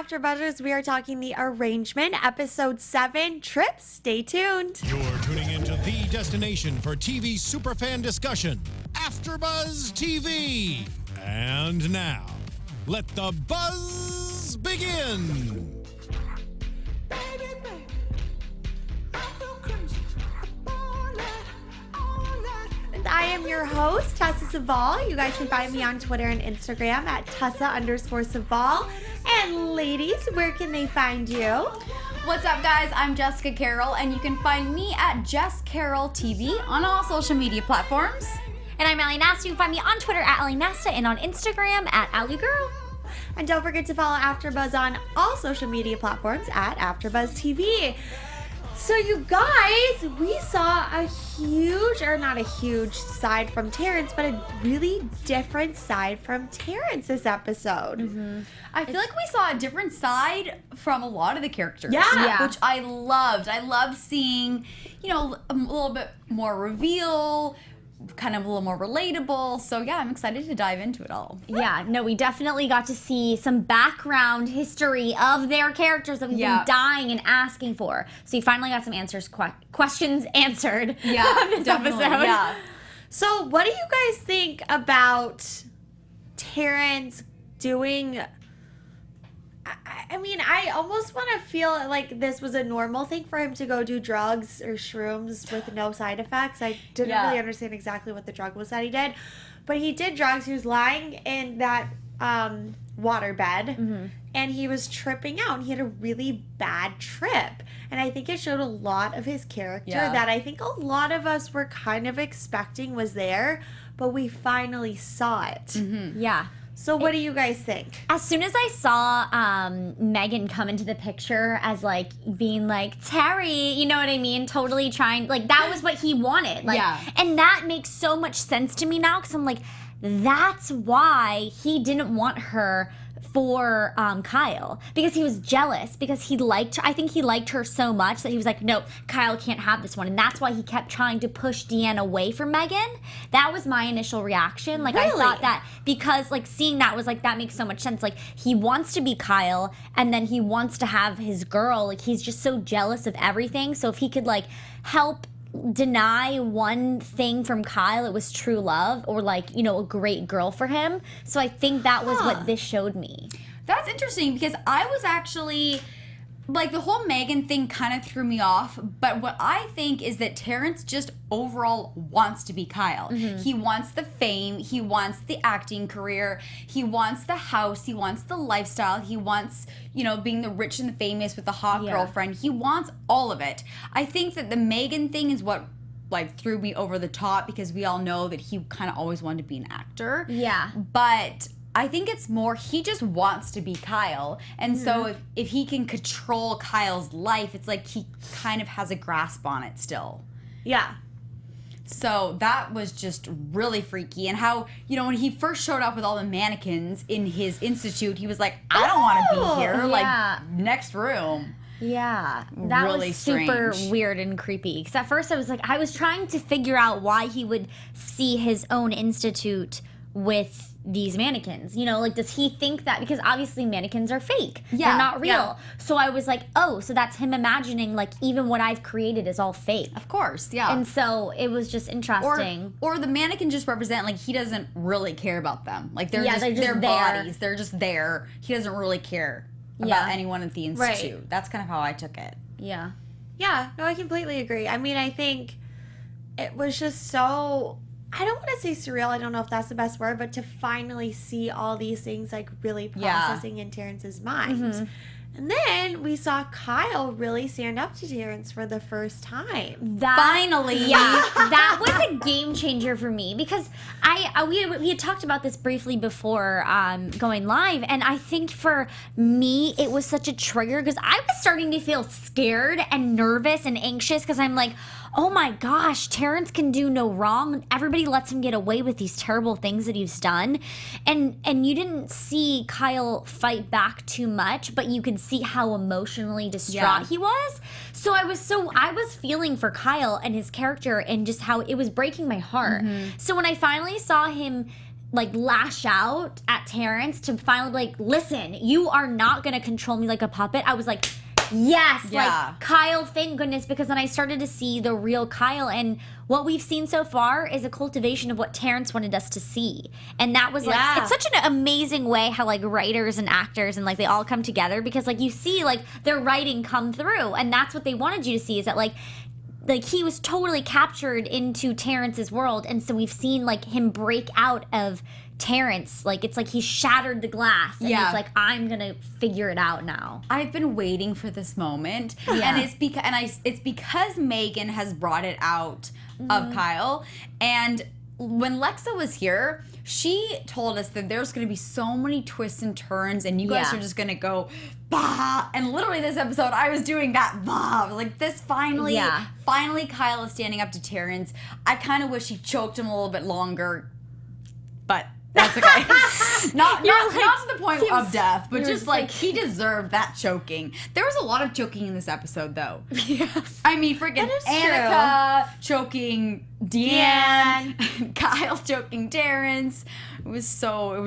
AfterBuzzers, we are talking The Arrangement, Episode 7, Trip. Stay tuned. You're tuning into the destination for TV superfan discussion, AfterBuzz TV. And now, let the buzz begin. I am your host, Tessa Cevaal. You guys can find me on Twitter and Instagram at Tessa_Cevaal. And ladies, where can they find you? What's up, guys? I'm Jessica Carroll, and you can find me at Jess Carroll TV on all social media platforms. And I'm Ally Nasta. You can find me on Twitter at Ally Nasta and on Instagram at Ally Girl. And don't forget to follow AfterBuzz on all social media platforms at AfterBuzz TV. So you guys, we saw a huge, or not a huge side from Terrence, but a really different side from Terrence this episode. Mm-hmm. I feel like we saw a different side from a lot of the characters. Yeah. Which I loved. I loved seeing, a little bit more reveal, kind of a little more relatable. So yeah, I'm excited to dive into it all. Yeah, no, we definitely got to see some background history of their characters that we've been dying and asking for. So you finally got some answers, questions answered. Yeah, this episode. Yeah. So what do you guys think about Terrence doing... I mean, I almost want to feel like this was a normal thing for him to go do drugs or shrooms with no side effects. I didn't really understand exactly what the drug was that he did. But he did drugs. He was lying in that water bed, and he was tripping out. And he had a really bad trip. And I think it showed a lot of his character that I think a lot of us were kind of expecting was there, but we finally saw it. Mm-hmm. Yeah. So what do you guys think? As soon as I saw Megan come into the picture as, like, being like, Terry, you know what I mean? Totally trying, like, that was what he wanted. Like, and that makes so much sense to me now, because I'm like, that's why he didn't want her for Kyle, because he was jealous, because he liked her. I think he liked her so much that he was like, no, Kyle can't have this one. And that's why he kept trying to push Deanne away from Megan. That was my initial reaction. Like, I thought that, because, like, seeing that was like, that makes so much sense. Like, he wants to be Kyle, and then he wants to have his girl. Like, he's just so jealous of everything. So if he could, like, help deny one thing from Kyle, it was true love, or, like, a great girl for him. So I think that was what this showed me. That's interesting, because I was actually, like, the whole Megan thing kind of threw me off, but what I think is that Terrence just overall wants to be Kyle. He wants the fame, he wants the acting career, he wants the house, he wants the lifestyle, he wants, being the rich and the famous with the hot girlfriend. He wants all of it. I think that the Megan thing is what, like, threw me over the top, because we all know that he kind of always wanted to be an actor. Yeah. But I think it's more, he just wants to be Kyle. And so if he can control Kyle's life, it's like he kind of has a grasp on it still. Yeah. So that was just really freaky. And how, when he first showed up with all the mannequins in his institute, he was like, I don't want to be here. Like, next room. Yeah, that really was super strange. weird and creepy. Because at first I was trying to figure out why he would see his own institute with these mannequins. Like, does he think that, because obviously mannequins are fake. Yeah. They're not real. Yeah. So I was like, oh, so that's him imagining, like, even what I've created is all fake. Of course, yeah. And so it was just interesting. Or the mannequin just represent, like, he doesn't really care about them. Like, they're just their their there. bodies. They're just there. He doesn't really care about anyone at the institute. Right. That's kind of how I took it. Yeah. Yeah, no, I completely agree. I mean, I think it was just so, I don't want to say surreal, I don't know if that's the best word, but to finally see all these things, like, really processing in Terrence's mind. And then we saw Kyle really stand up to Terrence for the first time. Finally. Yeah, that was a game changer for me, because we had talked about this briefly before going live, and I think for me it was such a trigger, because I was starting to feel scared and nervous and anxious, because I'm like, oh my gosh, Terrence can do no wrong. Everybody lets him get away with these terrible things that he's done. And you didn't see Kyle fight back too much, but you could see how emotionally distraught he was. So I was feeling for Kyle and his character, and just how it was breaking my heart. So when I finally saw him like lash out at Terrence to finally like, listen, you are not gonna control me like a puppet. I was like, yes, like Kyle, thank goodness, because then I started to see the real Kyle, and what we've seen so far is a cultivation of what Terrence wanted us to see. And that was like, it's such an amazing way how like writers and actors and like they all come together, because like you see like their writing come through, and that's what they wanted you to see, is that like he was totally captured into Terrence's world, and so we've seen like him break out of Terrence. Like it's like he shattered the glass, and he's like, I'm gonna figure it out now. I've been waiting for this moment, and it's because Megan has brought it out of Kyle. And when Lexa was here, she told us that there's gonna be so many twists and turns, and you guys are just gonna go bah. And literally this episode, I was doing that bah. I was like, this finally Kyle is standing up to Terrence. I kind of wish he choked him a little bit longer, but that's okay. not to the point of death, but just like he deserved that choking. There was a lot of choking in this episode, though. Yeah. I mean, freaking Annika choking Deanne, Kyle choking Terrence. It was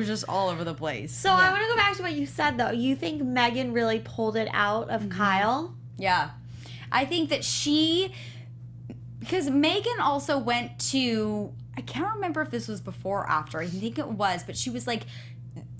just all over the place. So I want to go back to what you said, though. You think Megan really pulled it out of Kyle? Yeah. I think that because Megan also went to, I can't remember if this was before or after. I think it was, but she was like,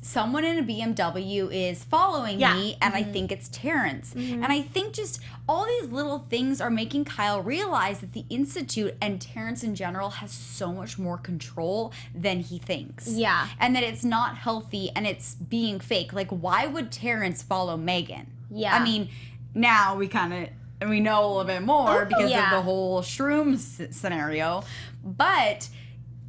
someone in a BMW is following me, and I think it's Terrence. And I think just all these little things are making Kyle realize that the Institute and Terrence in general has so much more control than he thinks. Yeah. And that it's not healthy and it's being fake. Like, why would Terrence follow Megan? Yeah. I mean, now we know a little bit more because of the whole shrooms scenario. But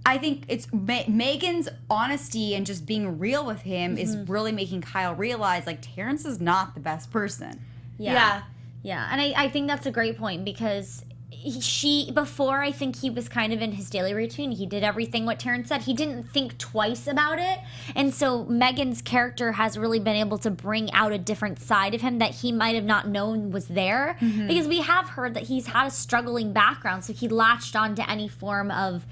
I think it's Megan's honesty and just being real with him is really making Kyle realize, like, Terrence is not the best person. Yeah. And I think that's a great point, because before, I think he was kind of in his daily routine. He did everything what Terrence said. He didn't think twice about it. And so Megan's character has really been able to bring out a different side of him that he might have not known was there. Because we have heard that he's had a struggling background, so he latched on to any form of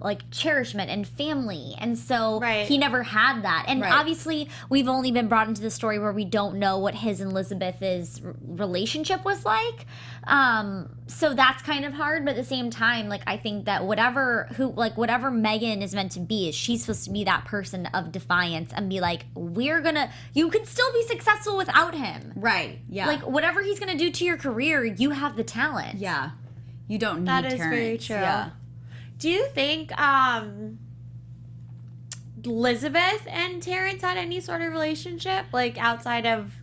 like cherishment and family, and so he never had that. And obviously we've only been brought into the story where we don't know what his and Elizabeth's relationship was like, so that's kind of hard. But at the same time, like, I think that whatever Megan is meant to be, is she's supposed to be that person of defiance and be like, you can still be successful without him, like whatever he's gonna do to your career, you have the talent. You don't need that Terrence. Is very true. Do you think Elizabeth and Terrence had any sort of relationship, like outside of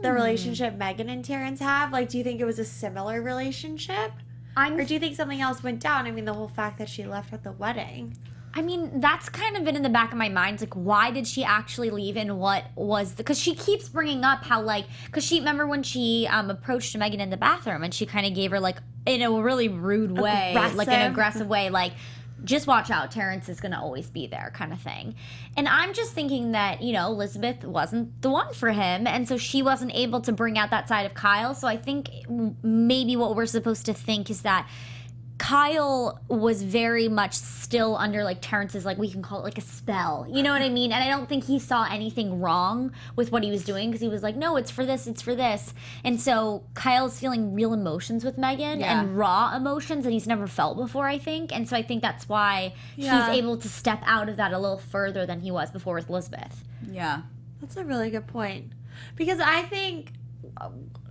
the relationship Megan and Terrence have? Like, do you think it was a similar relationship? Or do you think something else went down? I mean, the whole fact that she left at the wedding. I mean, that's kind of been in the back of my mind. Like, why did she actually leave, and what was because she keeps bringing up how, like, because remember when she approached Megan in the bathroom, and she kind of gave her, like, in a really rude way, like an aggressive way, like, just watch out, Terrence is gonna always be there, kind of thing. And I'm just thinking that, Elizabeth wasn't the one for him, and so she wasn't able to bring out that side of Kyle. So I think maybe what we're supposed to think is that Kyle was very much still under, like, Terrence's, like, we can call it, like, a spell. You know what I mean? And I don't think he saw anything wrong with what he was doing, because he was like, no, it's for this, it's for this. And so Kyle's feeling real emotions with Megan, and raw emotions that he's never felt before, I think. And so I think that's why he's able to step out of that a little further than he was before with Elizabeth. Yeah. That's a really good point. Because I think,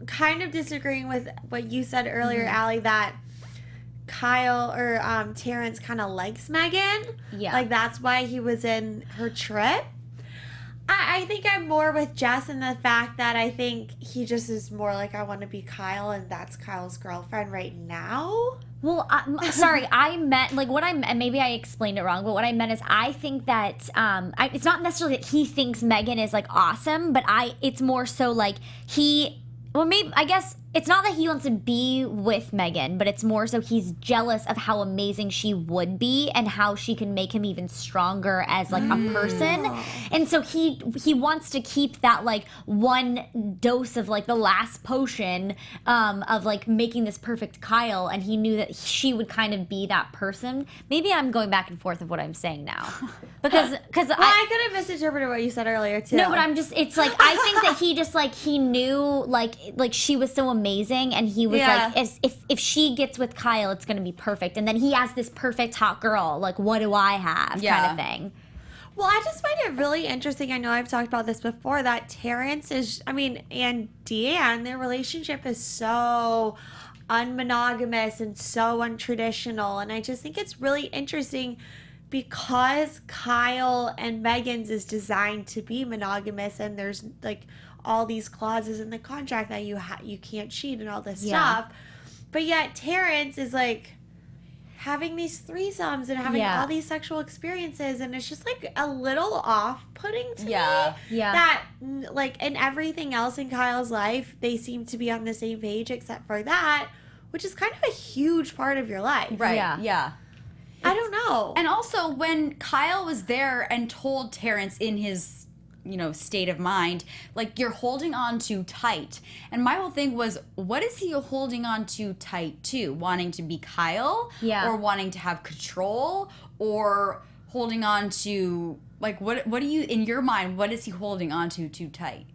kind of disagreeing with what you said earlier, Ally, that Kyle or Terrence kind of likes Megan. Yeah. Like, that's why he was in her trip. I think I'm more with Jess in the fact that I think he just is more like, I want to be Kyle, and that's Kyle's girlfriend right now. Well, sorry, I meant, like, maybe I explained it wrong, but what I meant is I think that, it's not necessarily that he thinks Megan is, like, awesome, but it's more so, like, maybe, I guess, it's not that he wants to be with Megan, but it's more so he's jealous of how amazing she would be and how she can make him even stronger as like a person. And so he wants to keep that like one dose of like the last potion of like making this perfect Kyle, and he knew that she would kind of be that person. Maybe I'm going back and forth of what I'm saying now. Because I could have misinterpreted what you said earlier too. No, but I'm just, it's like, I think that he just like, he knew like she was so amazing, and he was like, if she gets with Kyle, it's gonna be perfect. And then he has this perfect hot girl, like, what do I have, kind of thing. Well, I just find it really interesting. I know I've talked about this before, that Terrence and Deanne, their relationship is so unmonogamous and so untraditional. And I just think it's really interesting because Kyle and Megan's is designed to be monogamous, and there's like all these clauses in the contract that you can't cheat and all this stuff. But yet Terrence is like having these threesomes and having all these sexual experiences, and it's just like a little off-putting to me. That like in everything else in Kyle's life, they seem to be on the same page except for that, which is kind of a huge part of your life. Right. Yeah. I don't know. And also, when Kyle was there and told Terrence in his, state of mind, like, you're holding on too tight. And my whole thing was, what is he holding on too tight to? Wanting to be Kyle? Yeah. Or wanting to have control? Or holding on to, like, what do you, in your mind, what is he holding on to too tight?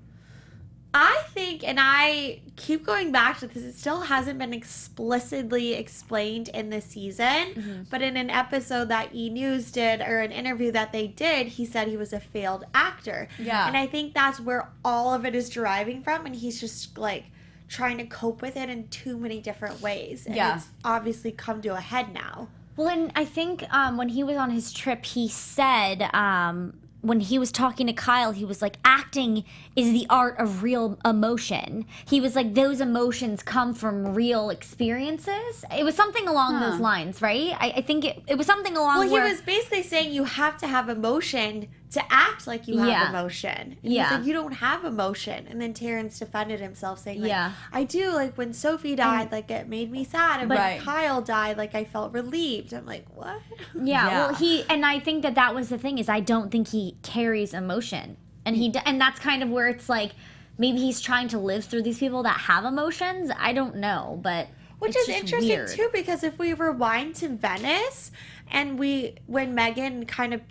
I think, and I keep going back to this, it still hasn't been explicitly explained in this season, but in an episode that E! News did, or an interview that they did, he said he was a failed actor. Yeah. And I think that's where all of it is deriving from, and he's just, like, trying to cope with it in too many different ways. And it's obviously come to a head now. Well, and I think when he was on his trip, he said, when he was talking to Kyle, he was like, acting is the art of real emotion. He was like, those emotions come from real experiences. It was something along those lines, right? I think it was something along Well, he was basically saying you have to have emotion to act like you have emotion. And he's like, you don't have emotion. And then Terrence defended himself saying, like, I do. Like, when Sophie died, like, it made me sad. And when Kyle died, like, I felt relieved. I'm like, what? Well, and I think that was the thing, is I don't think he carries emotion. And that's kind of where it's like, maybe he's trying to live through these people that have emotions. I don't know, but which is interesting too, because if we rewind to Venice, and when Megan kind of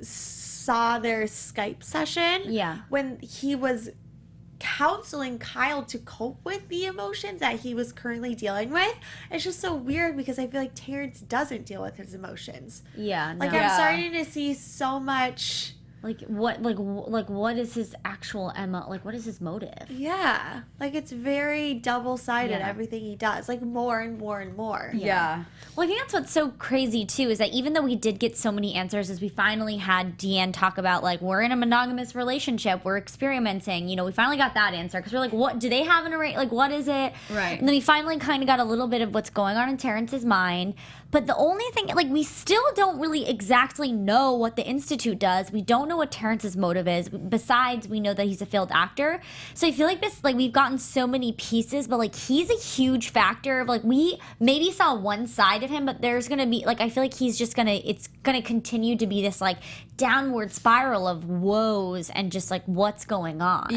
saw their Skype session, when he was counseling Kyle to cope with the emotions that he was currently dealing with, it's just so weird because I feel like Terrence doesn't deal with his emotions. I'm starting to see so much. Like what is his actual like what is his motive? Like it's very double-sided, everything he does, like more and more and more. Well, I think that's what's so crazy too, is that even though we did get so many answers, as we finally had Deanne talk about, like, we're in a monogamous relationship, we're experimenting, we finally got that answer, because we're like, what do they have in a like, what is it? Right. And then we finally kind of got a little bit of what's going on in Terrence's mind. But the only thing, like, we still don't really exactly know what the Institute does. We don't know what Terrence's motive is. Besides, we know that he's a failed actor. So I feel like this, like, we've gotten so many pieces, but, like, he's a huge factor of, like, we maybe saw one side of him, but there's going to be, like, I feel like he's just going to, it's going to continue to be this, like, downward spiral of woes and just, like, what's going on.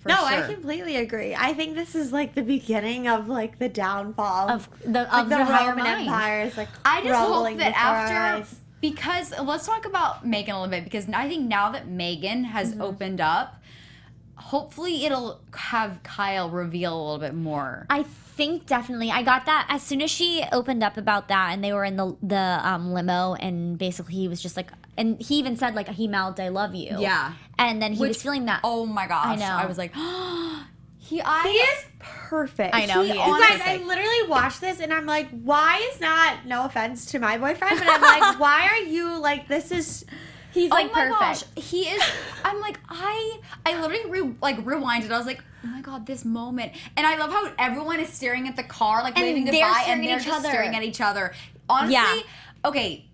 I completely agree. I think this is like the beginning of like the downfall of the Roman Empire. Is like I just hope that after, because let's talk about Megan a little bit, because I think now that Megan has opened up, hopefully it'll have Kyle reveal a little bit more. I think definitely. I got that as soon as she opened up about that, and they were in the limo, and basically he was just like, and he even said, like, he mouthed, "I love you." And then he was feeling that. Oh my gosh! I know. I was like, he is perfect. I know. You guys, I literally watched this and I'm like, why is not? No offense to my boyfriend, but I'm like, why are you like? This is. He's like perfect. Gosh, he is. I'm like, I literally rewinded. I was like, oh my god, this moment. And I love how everyone is staring at the car, like, waving goodbye, and they're just staring at each other. Honestly, okay.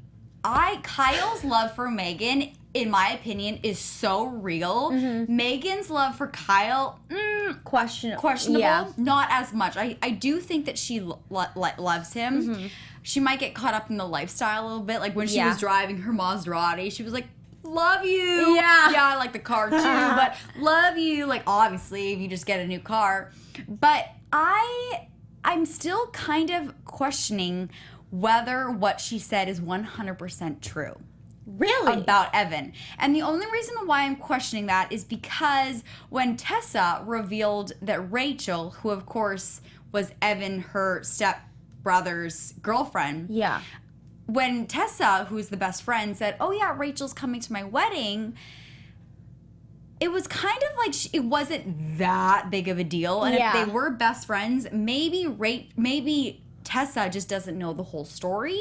Kyle's love for Megan in my opinion, is so real. Megan's love for Kyle, questionable. Yeah. Not as much. I do think that she loves him. She might get caught up in the lifestyle a little bit. Like when she was driving her Maserati, she was like, love you. Yeah. Yeah, I like the car too, but love you. Like, obviously, if you just get a new car. But I'm still kind of questioning whether what she said is 100% true. Really? About Evan. And the only reason why I'm questioning that is because when Tessa revealed that Rachel, who of course was Evan, her stepbrother's girlfriend, when Tessa, who's the best friend, said, oh yeah, Rachel's coming to my wedding, it was kind of like it wasn't that big of a deal. And if they were best friends, maybe Tessa just doesn't know the whole story,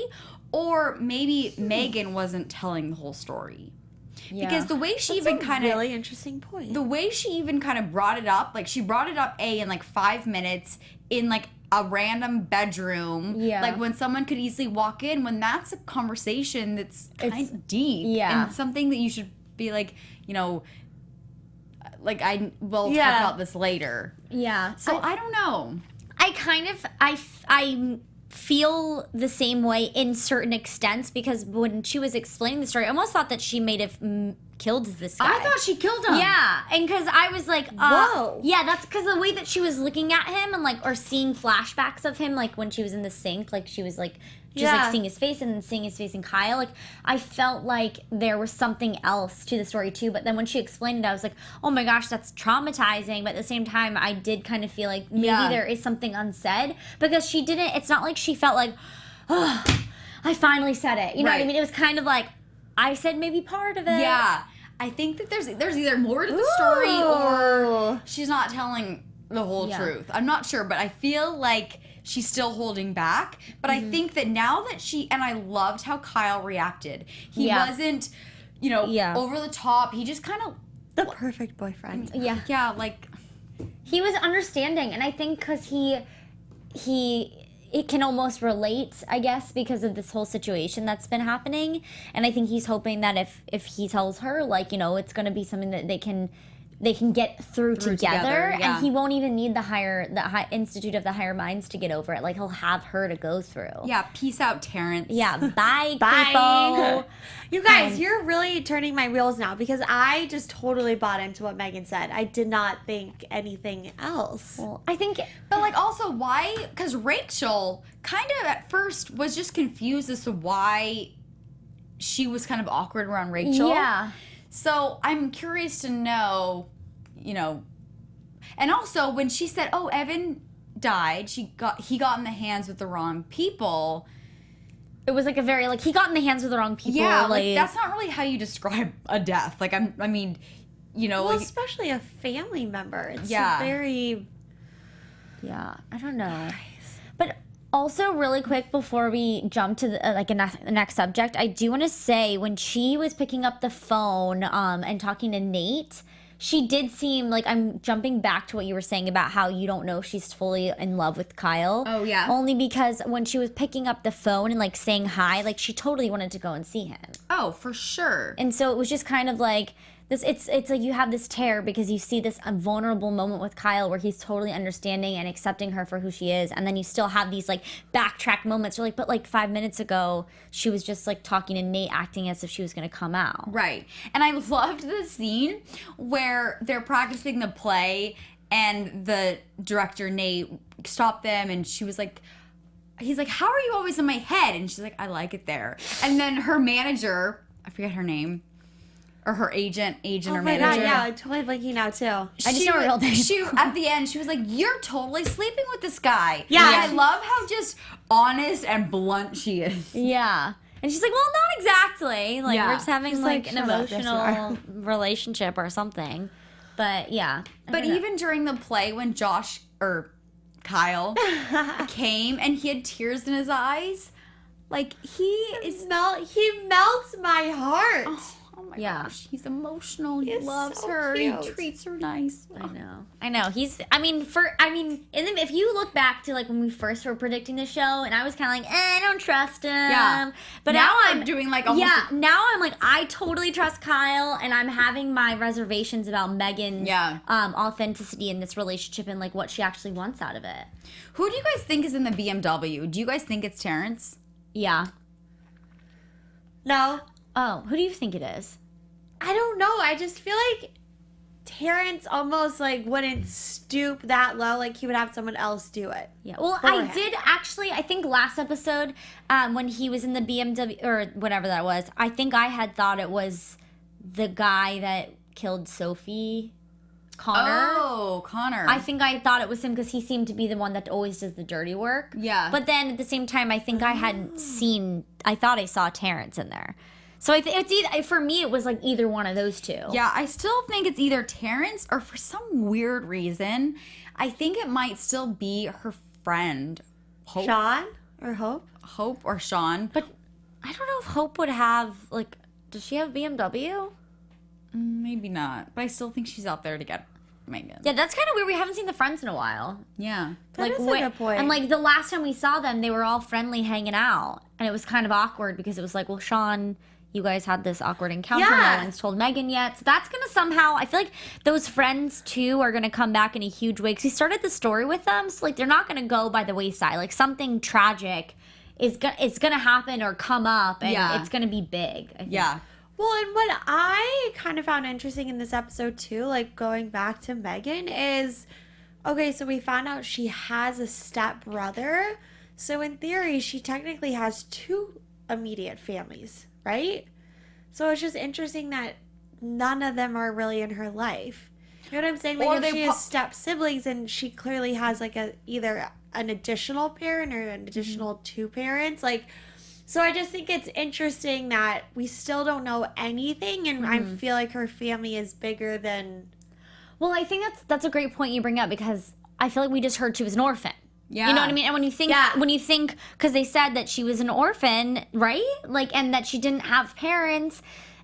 or maybe Megan wasn't telling the whole story. Yeah. Because the way she That's a really interesting point. The way she even kind of brought it up, like she brought it up in like 5 minutes in like a random bedroom. Yeah. Like when someone could easily walk in, when that's a conversation that's kind of deep. Yeah. And something that you should be like, you know, like we'll talk about this later. Yeah. So I don't know. I feel the same way in certain extents, because when she was explaining the story, I almost thought that she may have killed this guy. I thought she killed him. Yeah, and because I was like, whoa. Yeah, that's because the way that she was looking at him and like, or seeing flashbacks of him, like when she was in the sink, like she was like, just like seeing his face and then seeing his face in Kyle. Like I felt like there was something else to the story too. But then when she explained it, I was like, oh my gosh, that's traumatizing. But at the same time, I did kind of feel like maybe there is something unsaid, because she didn't. It's not like she felt like, oh, I finally said it. You know what I mean? It was kind of like I said maybe part of it. Yeah, I think that there's either more to the story or she's not telling the whole truth. I'm not sure, but I feel like she's still holding back. But I think that now that and I loved how Kyle reacted. He wasn't, you know, over the top. He just kind of... The perfect boyfriend. Yeah. Yeah, like... He was understanding, and I think because it can almost relate, I guess, because of this whole situation that's been happening. And I think he's hoping that if he tells her, like, you know, it's going to be something that they can get through together, and he won't even need the Institute of the Higher Minds to get over it. Like, he'll have her to go through. Yeah, peace out, Terrence. Yeah, bye, bye. You guys, you're really turning my wheels now, because I just totally bought into what Megan said. I did not think anything else. Well, I think, but like also why? Because Rachel kind of at first was just confused as to why she was kind of awkward around Rachel. Yeah. So I'm curious to know, you know, and also when she said, "Oh, Evan died," he got in the hands with the wrong people. It was like a very he got in the hands of the wrong people. Yeah, like that's not really how you describe a death. Like I mean, you know, well, like, especially a family member. It's very. Yeah, I don't know, but. Also, really quick before we jump to the next subject, I do want to say when she was picking up the phone and talking to Nate, she did seem like, I'm jumping back to what you were saying about how you don't know if she's fully in love with Kyle. Oh, yeah. Only because when she was picking up the phone and like saying hi, like she totally wanted to go and see him. Oh, for sure. And so it was just kind of like this. It's like you have this tear because you see this vulnerable moment with Kyle where he's totally understanding and accepting her for who she is, and then you still have these like backtrack moments. You're like, but like 5 minutes ago, she was just like talking to Nate, acting as if she was gonna come out. Right. And I loved the scene where they're practicing the play, and the director Nate stopped them, and she was like, he's like, "How are you always in my head?" And she's like, "I like it there." And then her manager, I forget her name. Or her agent or manager. Oh my god, yeah, I'm totally blanking now too. I just know her real name. She, at the end, she was like, "You're totally sleeping with this guy." Yeah. And I love how just honest and blunt she is. Yeah. And she's like, well, not exactly. Like, we're just having like an shut up, emotional relationship or something. But yeah. But even during the play when Kyle came and he had tears in his eyes, like he melts my heart. Oh my Yeah. gosh, he's emotional. He He's loves so her. cute. He treats her nice. I know. If you look back to like when we first were predicting the show, and I was kind of like, I don't trust him. Yeah. But Now now I'm doing like almost. yeah, now I'm like, I totally trust Kyle, and I'm having my reservations about Megan's authenticity in this relationship and like what she actually wants out of it. Who do you guys think is in the BMW? Do you guys think it's Terrence? Yeah. No. Oh, who do you think it is? I don't know. I just feel like Terrence almost like wouldn't stoop that low. Like he would have someone else do it. Yeah. Well, For I him. did actually. I think last episode, when he was in the BMW or whatever that was, I think I had thought it was the guy that killed Sophie, Connor. Oh, Connor. I think I thought it was him because he seemed to be the one that always does the dirty work. Yeah. But then at the same time, I think I hadn't seen. I thought I saw Terrence in there. So I think it's either, for me, it was like either one of those two. Yeah, I still think it's either Terrence or for some weird reason, I think it might still be her friend, Hope. Sean or Hope? Hope or Sean. But I don't know if Hope would have like. Does she have BMW? Maybe not, but I still think she's out there to get Megan. Yeah, that's kind of weird. We haven't seen the friends in a while. Yeah. That is a good point. And like the last time we saw them, they were all friendly, hanging out, and it was kind of awkward because it was like, well, Sean, you guys had this awkward encounter. Yeah. No one's told Megan yet, so that's gonna somehow. I feel like those friends too are gonna come back in a huge way because we started the story with them, so like they're not gonna go by the wayside. Like something tragic is gonna happen or come up, and it's gonna be big. I think. Yeah. Well, and what I kind of found interesting in this episode too, like going back to Megan, is okay, so we found out she has a step brother. So in theory, she technically has two immediate families, right? So it's just interesting that none of them are really in her life. You know what I'm saying? Like Or if they she has step siblings and she clearly has like either an additional parent or an additional two parents, like. So I just think it's interesting that we still don't know anything, and I feel like her family is bigger than. Well, I think that's a great point you bring up because I feel like we just heard she was an orphan. Yeah. You know what I mean? And when you think, because they said that she was an orphan, right? Like, and that she didn't have parents.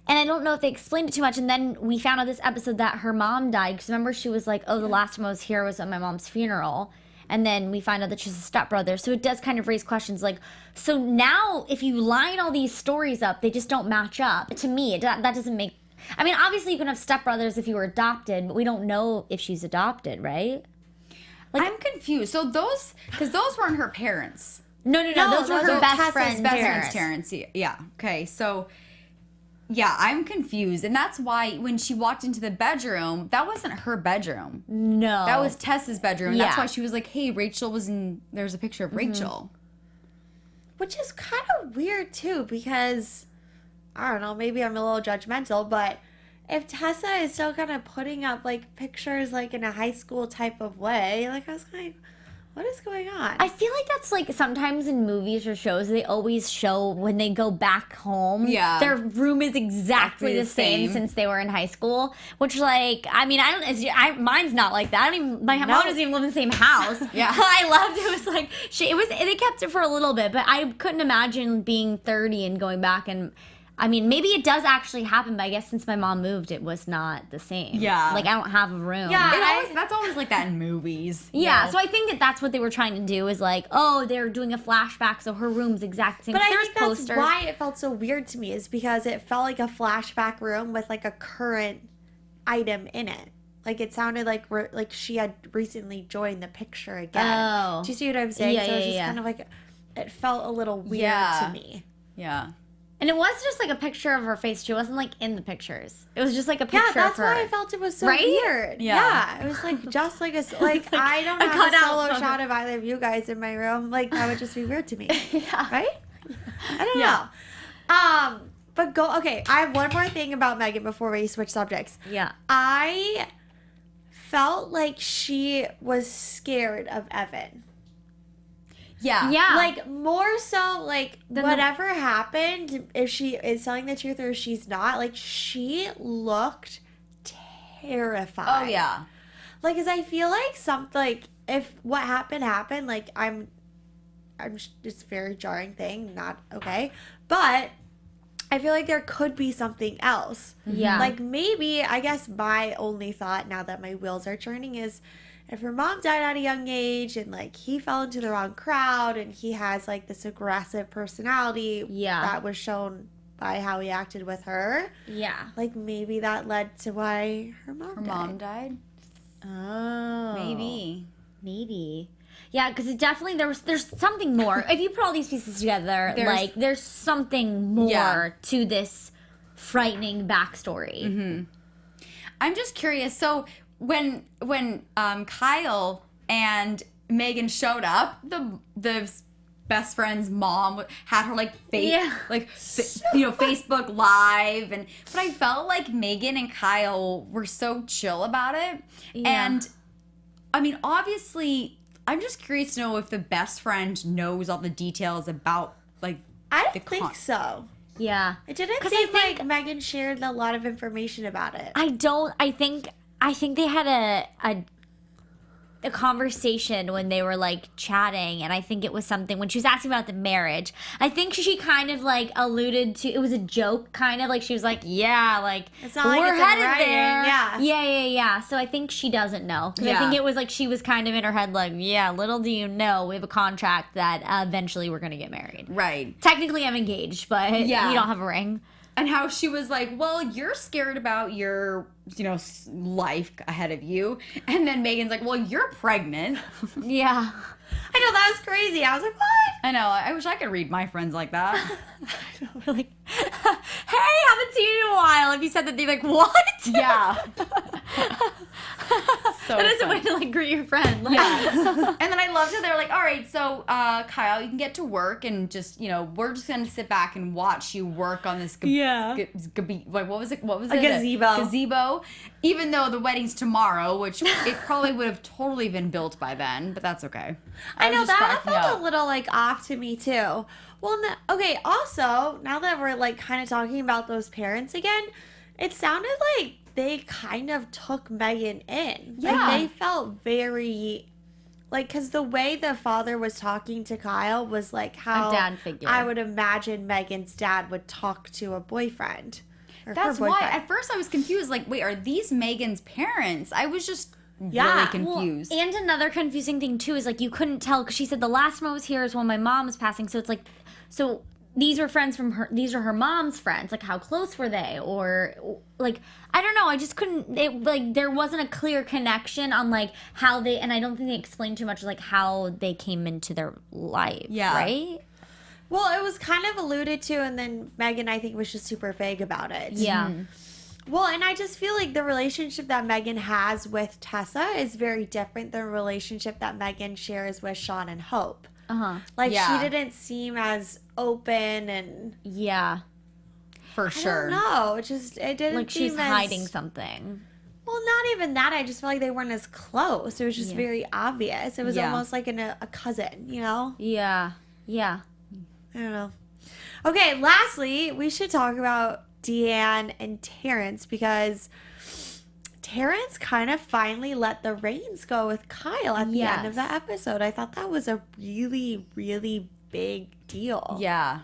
And I don't know if they explained it too much. And then we found out this episode that her mom died. Because remember, she was like, oh, the last time I was here was at my mom's funeral. And then we find out that she's a stepbrother. So it does kind of raise questions like, so now if you line all these stories up, they just don't match up. To me, that doesn't make... I mean, obviously you can have stepbrothers if you were adopted, but we don't know if she's adopted, right? Like, I'm confused. So because those weren't her parents. No, those were her best Tessa's friend's Best parents. friend's Terrence. Yeah. Okay. So, yeah, I'm confused. And that's why when she walked into the bedroom, that wasn't her bedroom. No. That was Tessa's bedroom. That's Yeah. why she was like, hey, Rachel was in... There's a picture of Rachel. Which is kind of weird too, because I don't know, maybe I'm a little judgmental, but if Tessa is still kind of putting up like pictures like in a high school type of way, like I was like, what is going on? I feel like that's like sometimes in movies or shows, they always show when they go back home. Yeah. Their room is exactly the same since they were in high school. Which, like, I mean, mine's not like that. My mom doesn't even live in the same house. Yeah. I loved it. It was like, they kept it for a little bit, but I couldn't imagine being 30 and going back and. I mean, maybe it does actually happen, but I guess since my mom moved, it was not the same. Yeah. Like, I don't have a room. Yeah. That's always like that in movies. Yeah, No. so I think that's what they were trying to do is like, oh, they're doing a flashback, so her room's exact same. But I There's think that's posters. why it felt so weird to me, is because it felt like a flashback room with like a current item in it. Like it sounded like she had recently joined the picture again. Oh. Do you see what I'm saying? Yeah, so it's just yeah. kind of like, it felt a little weird Yeah. to me. Yeah. And it was just like a picture of her face. She wasn't like in the pictures. It was just like a picture Yeah, that's of her. why I felt it was so Right? weird. Yeah. It was like just like like I don't a have a cutout solo of shot of either of you guys in my room. Like that would just be weird to me. Yeah. Right? I don't know. But okay, I have one more thing about Megan before we switch subjects. Yeah. I felt like she was scared of Evan. Yeah. Yeah. Like more so like Then whatever happened, if she is telling the truth or if she's not, like she looked terrified. Oh, yeah. Like, cause I feel like like if what happened, like it's a very jarring thing, not okay. But I feel like there could be something else. Yeah. Like maybe, I guess my only thought now that my wheels are turning is if her mom died at a young age and like he fell into the wrong crowd and he has like this aggressive personality that was shown by how he acted with her. Yeah. Like maybe that led to why her mom died. Oh. Maybe. Yeah, because it definitely there's something more. If you put all these pieces together, there's something more to this frightening backstory. Mm-hmm. I'm just curious. So when Kyle and Megan showed up, the best friend's mom had her Facebook Live, but I felt like Megan and Kyle were so chill about it. Yeah. And I mean, obviously, I'm just curious to know if the best friend knows all the details about like. I don't think so. Yeah, it didn't seem like Megan shared a lot of information about it. I think they had a conversation when they were like chatting, and I think it was something when she was asking about the marriage. I think she kind of like alluded to it was a joke, kind of like she was like, "Yeah, like it's not we're like it's headed writing. there." Yeah. So I think she doesn't know. I think it was like she was kind of in her head like, "Yeah, little do you know, we have a contract that eventually we're gonna get married." Right. Technically, I'm engaged, but we don't have a ring. And how she was like, well, you're scared about your, life ahead of you. And then Megan's like, well, you're pregnant. Yeah. I know, that was crazy. I was like, what? I know. I wish I could read my friends like that. We're like, hey, haven't seen you in a while. If you said that, they'd be like, what? Yeah. So that is a way to like greet your friend. Like, yeah. And then I loved how they were like, all right, so Kyle, you can get to work and just, we're just going to sit back and watch you work on this what was it? Gazebo. Even though the wedding's tomorrow, which it probably would have totally been built by then, but that's okay. I know, that felt a little like off to me too. Well, okay, also, now that we're like kind of talking about those parents again, it sounded like they kind of took Megan in. Yeah. Like, they felt very, like, because the way the father was talking to Kyle was like how a dad figure. I would imagine Megan's dad would talk to a boyfriend. That's why at first I was confused. Like, wait, are these Megan's parents? I was just really confused. Well, and another confusing thing too is like you couldn't tell because she said the last time I was here is when my mom was passing. So it's like, so these were friends from her. These are her mom's friends. Like, how close were they? Or like, I don't know. I just couldn't. There wasn't a clear connection on like how they. And I don't think they explained too much like how they came into their life. Yeah. Right. Well, it was kind of alluded to, and then Megan, I think, was just super vague about it. Yeah. Mm-hmm. Well, and I just feel like the relationship that Megan has with Tessa is very different than the relationship that Megan shares with Sean and Hope. Like, she didn't seem as open and... Yeah. For sure. I don't know. It didn't like seem she's as... hiding something. Well, not even that. I just feel like they weren't as close. It was just very obvious. It was almost like a cousin, you know? Yeah. Yeah. I don't know. Okay, lastly, we should talk about Deanne and Terence because Terence kind of finally let the reins go with Kyle at the end of the episode. I thought that was a really, really big deal. Yeah.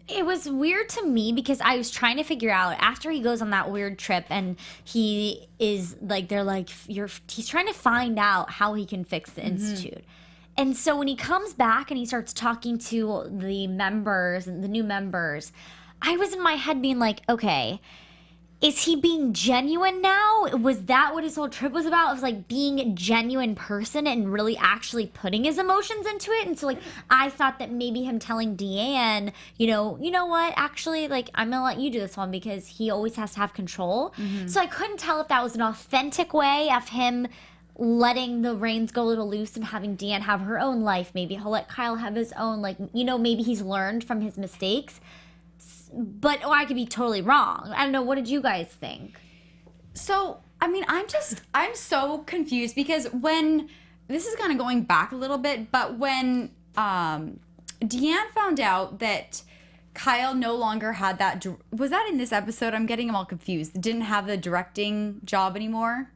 It was weird to me because I was trying to figure out after he goes on that weird trip and he is like, they're like, he's trying to find out how he can fix the institute. And so when he comes back and he starts talking to the members and the new members, I was in my head being like, okay, is he being genuine now? Was that what his whole trip was about? It was like being a genuine person and really actually putting his emotions into it. And so like I thought that maybe him telling Deanne, you know what? Actually, like I'm gonna let you do this one because he always has to have control. So I couldn't tell if that was an authentic way of him letting the reins go a little loose and having Deanne have her own life. Maybe he'll let Kyle have his own, like, maybe he's learned from his mistakes. But I could be totally wrong. I don't know. What did you guys think? So, I mean, I'm so confused because when, this is kind of going back a little bit, but when Deanne found out that Kyle no longer had that, was that in this episode? I'm getting them all confused. Didn't have the directing job anymore?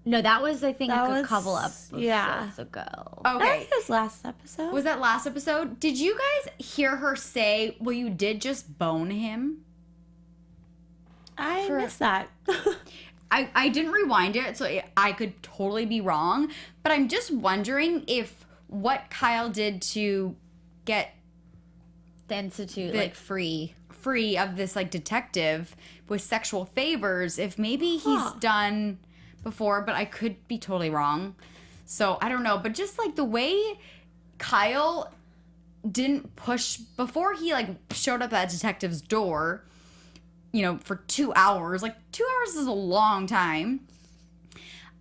No, that was, I think, a couple episodes ago. Okay. I think it was last episode. Was that last episode? Did you guys hear her say, well, you did just bone him? I missed that. I didn't rewind it, so I could totally be wrong. But I'm just wondering if what Kyle did to get The Institute, like, free of this, like, detective with sexual favors, if maybe he's done before, but I could be totally wrong. So I don't know. But just, like, the way Kyle didn't push before he, like, showed up at the detective's door, you know, for 2 hours. Like, 2 hours is a long time.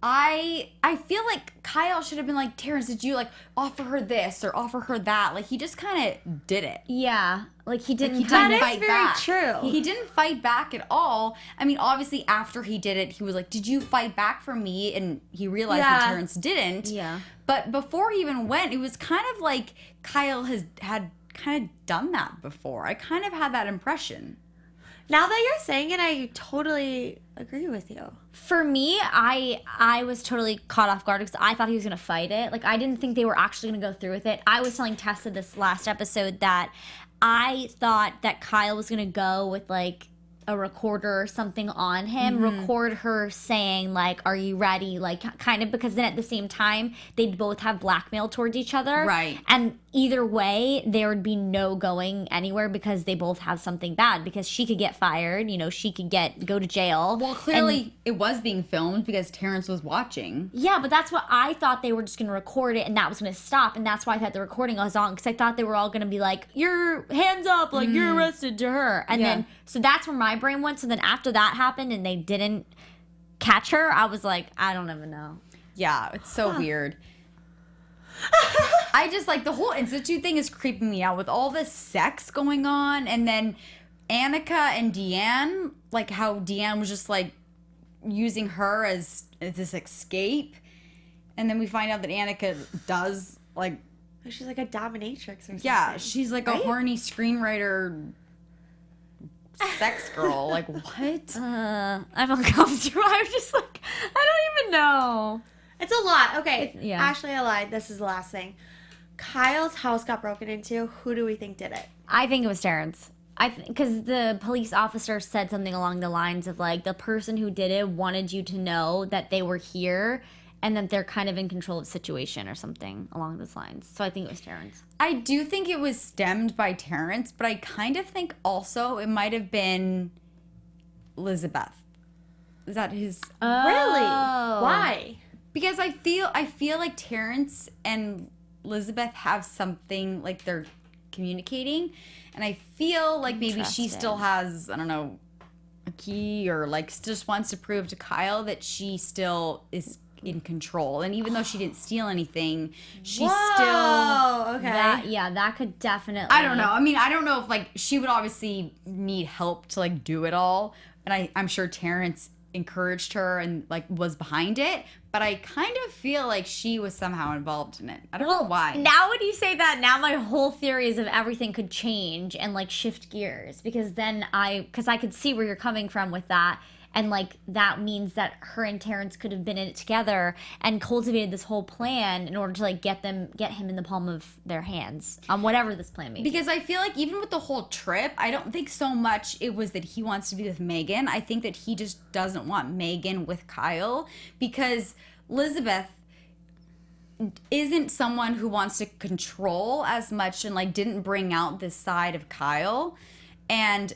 I feel like Kyle should have been like, Terrence, did you, like, offer her this or offer her that? Like, he just kind of did it. Yeah, like he didn't. That is fight very back. true. He didn't fight back at all. I mean, obviously, after he did it, he was like, did you fight back for me? And he realized that Terrence didn't. Yeah. But before he even went, it was kind of like Kyle had kind of done that before. I kind of had that impression. Now that you're saying it, I totally agree with you. For me, I was totally caught off guard because I thought he was gonna fight it. Like, I didn't think they were actually gonna go through with it. I was telling Tessa this last episode that I thought that Kyle was gonna go with, like, a recorder or something on him, record her saying, like, are you ready? Like, kind of, because then at the same time, they'd both have blackmail towards each other. Right. And either way, there would be no going anywhere because they both have something bad, because she could get fired, you know, she could go to jail. Well, clearly it was being filmed because Terrence was watching. Yeah, but that's what I thought. They were just going to record it and that was going to stop. And that's why I thought the recording was on, because I thought they were all going to be like, your hands up, like, you're arrested to her. And then, so that's where my brain went. So then after that happened and they didn't catch her, I was like, I don't even know. Yeah, it's so weird. I just, like, the whole Institute thing is creeping me out with all this sex going on. And then Annika and Deanne, like, how Deanne was just, like, using her as this escape. And then we find out that Annika does, like... She's like a dominatrix or something. Yeah, she's like a horny screenwriter sex girl. Like, what? I'm uncomfortable. I was just like, I don't even know. It's a lot. Okay, yeah. Ashley, I lied. This is the last thing. Kyle's house got broken into. Who do we think did it? I think it was Terrence. Because the police officer said something along the lines of, like, the person who did it wanted you to know that they were here and that they're kind of in control of the situation or something along those lines. So I think it was Terrence. I do think it was stemmed by Terrence, but I kind of think also it might have been Elizabeth. Is that his... Really? Why? Because I feel like Terrence and Elizabeth have something, like, they're communicating, and I feel like maybe she still has, I don't know, a key, or, like, just wants to prove to Kyle that she still is in control. And even though she didn't steal anything, she's still... Okay. That could definitely... I don't know. I mean, I don't know if, like, she would obviously need help to, like, do it all. And I'm sure Terrence encouraged her and, like, was behind it. But I kind of feel like she was somehow involved in it. I don't know why. Now when you say that, now my whole theories of everything could change and, like, shift gears. Because then I could see where you're coming from with that. And, like, that means that her and Terrence could have been in it together and cultivated this whole plan in order to, like, get him in the palm of their hands on whatever this plan may be. Because I feel like even with the whole trip, I don't think so much it was that he wants to be with Megan. I think that he just doesn't want Megan with Kyle, because Elizabeth isn't someone who wants to control as much and, like, didn't bring out this side of Kyle. And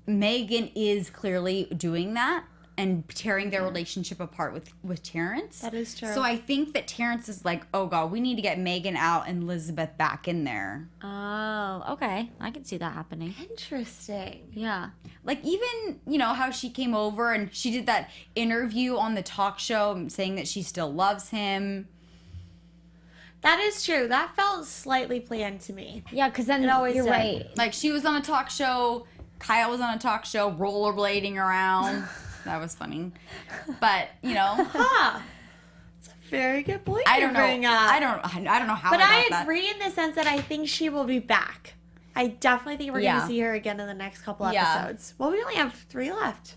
Megan is clearly doing that and tearing their relationship apart with Terrence. That is true. So I think that Terrence is like, oh God, we need to get Megan out and Elizabeth back in there. Oh, okay. I can see that happening. Interesting. Yeah. Like, even, you know, how she came over and she did that interview on the talk show saying that she still loves him. That is true. That felt slightly planned to me. Yeah, because then always you're did. right. Like, she was on a talk show, Kyle was on a talk show, rollerblading around. That was funny. But, you know. Huh. It's a very good point. I don't know. Bring up. I don't know how. But I got agree in the sense that I think she will be back. I definitely think we're going to see her again in the next couple episodes. Well, we only have 3 left.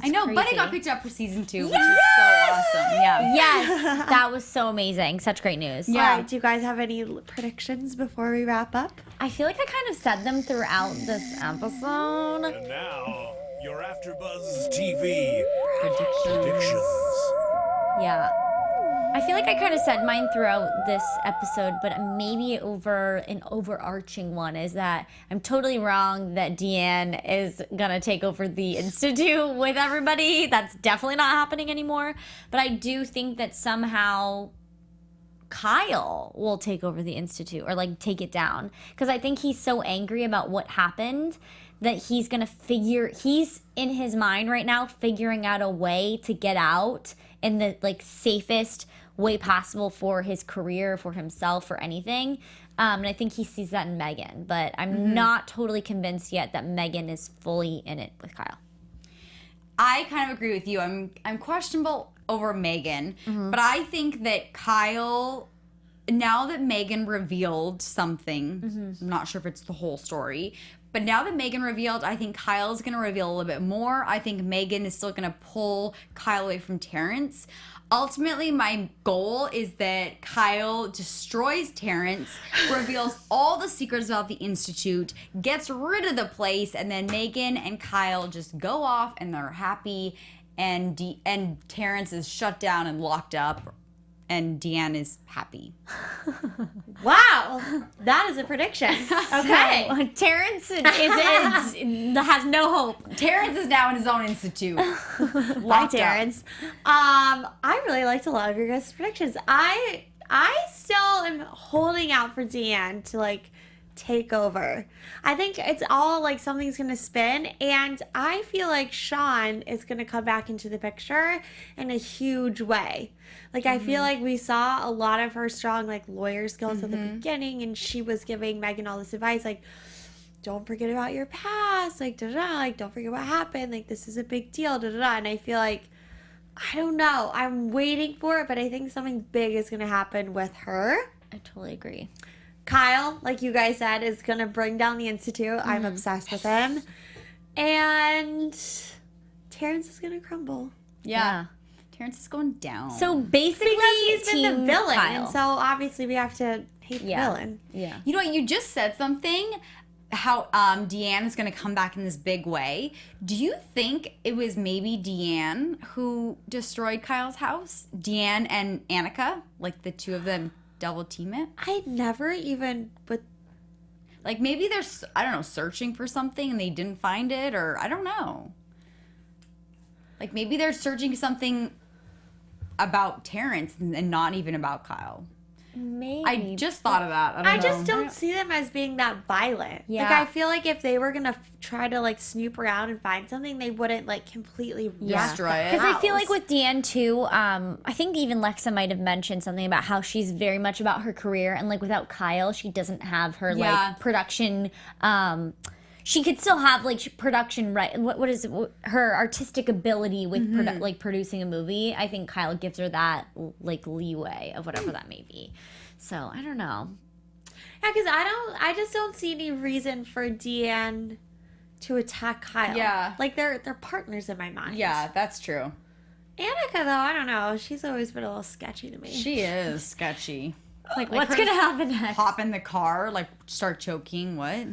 that. I know, crazy. Buddy got picked up for season 2, which is so awesome. Yeah. Yes, that was so amazing. Such great news. Yeah. All right, do you guys have any predictions before we wrap up? I feel like I kind of said them throughout this episode. And now, Your AFTERBUZZ TV predictions. Yeah. I feel like I kind of said mine throughout this episode, but maybe an overarching one is that I'm totally wrong that Deanne is going to take over the Institute with everybody. That's definitely not happening anymore. But I do think that somehow Kyle will take over the Institute or like take it down. Because I think he's so angry about what happened that he's in his mind right now figuring out a way to get out in the like safest way possible for his career, for himself, for anything. And I think he sees that in Megan. But I'm not totally convinced yet that Megan is fully in it with Kyle. I kind of agree with you. I'm questionable over Megan, but I think that Kyle, now that Megan revealed something, I'm not sure if it's the whole story, but now that Megan revealed, I think Kyle's going to reveal a little bit more. I think Megan is still going to pull Kyle away from Terrence. Ultimately, my goal is that Kyle destroys Terrence, reveals all the secrets about the Institute, gets rid of the place, and then Megan and Kyle just go off and they're happy, and Terrence is shut down and locked up, and Deanne is happy. Wow, that is a prediction. Okay. So, Terrence has no hope. Terrence is now in his own institute. Bye, Terrence. I really liked a lot of your guys' predictions. I still am holding out for Deanne to like take over. I think it's all like something's gonna spin, and I feel like Sean is gonna come back into the picture in a huge way. Like I feel like we saw a lot of her strong like lawyer skills at the beginning, and she was giving Megan all this advice like, don't forget about your past, like da-da, like don't forget what happened, like this is a big deal, da-da-da. And I feel like, I don't know, I'm waiting for it, but I think something big is gonna happen with her. I totally agree. Kyle, like you guys said, is going to bring down the Institute. I'm obsessed with him. And Terrence is going to crumble. Yeah. Terrence is going down. So basically, Because he's been the villain. Kyle. And so obviously we have to hate the villain. Yeah. You know what? You just said something, how Deanne is going to come back in this big way. Do you think it was maybe Deanne who destroyed Kyle's house? Deanne and Annika? Like the two of them double team it? I never even would. Like maybe they're, I don't know, searching for something and they didn't find it, or I don't know. Like maybe they're searching something about Terrence and not even about Kyle. Maybe. I just thought of that. I just don't see them as being that violent. Yeah. Like I feel like if they were going to try to like snoop around and find something, they wouldn't like completely Destroy it. Because I feel like with Deanne too, I think even Lexa might have mentioned something about how she's very much about her career, and like without Kyle, she doesn't have her like production. She could still have like production right. What is it, her artistic ability with like producing a movie? I think Kyle gives her that like leeway of whatever that may be. So I don't know. Yeah, because I just don't see any reason for Deanne to attack Kyle. Yeah. Like they're partners in my mind. Yeah, that's true. Annika though, I don't know. She's always been a little sketchy to me. She is sketchy. Like what's gonna happen next? Hop in the car, like start choking. What?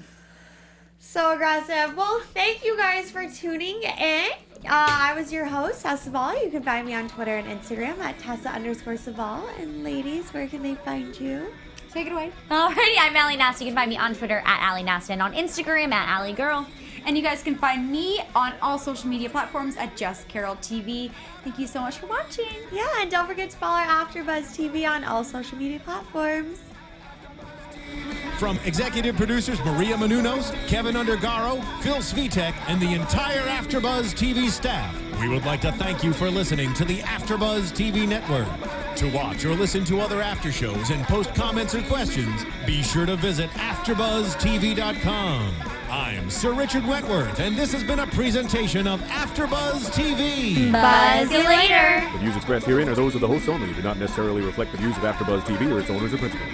So aggressive. Well, thank you guys for tuning in. I was your host, Tessa Cevaal. You can find me on Twitter and Instagram at Tessa_Cevaal. And ladies, where can they find you? Take it away. Alrighty, I'm Ally Nasta. You can find me on Twitter at Ally Nasta and on Instagram at Ally Girl. And you guys can find me on all social media platforms at Just Carroll TV. Thank you so much for watching. Yeah, and don't forget to follow AfterBuzz TV on all social media platforms. From executive producers Maria Menounos, Kevin Undergaro, Phil Svitek, and the entire AfterBuzz TV staff, we would like to thank you for listening to the AfterBuzz TV network. To watch or listen to other after shows and post comments or questions, be sure to visit AfterBuzzTV.com. I'm Sir Richard Wentworth, and this has been a presentation of AfterBuzz TV. Buzz you later. The views expressed herein are those of the hosts only and do not necessarily reflect the views of AfterBuzz TV or its owners or principals.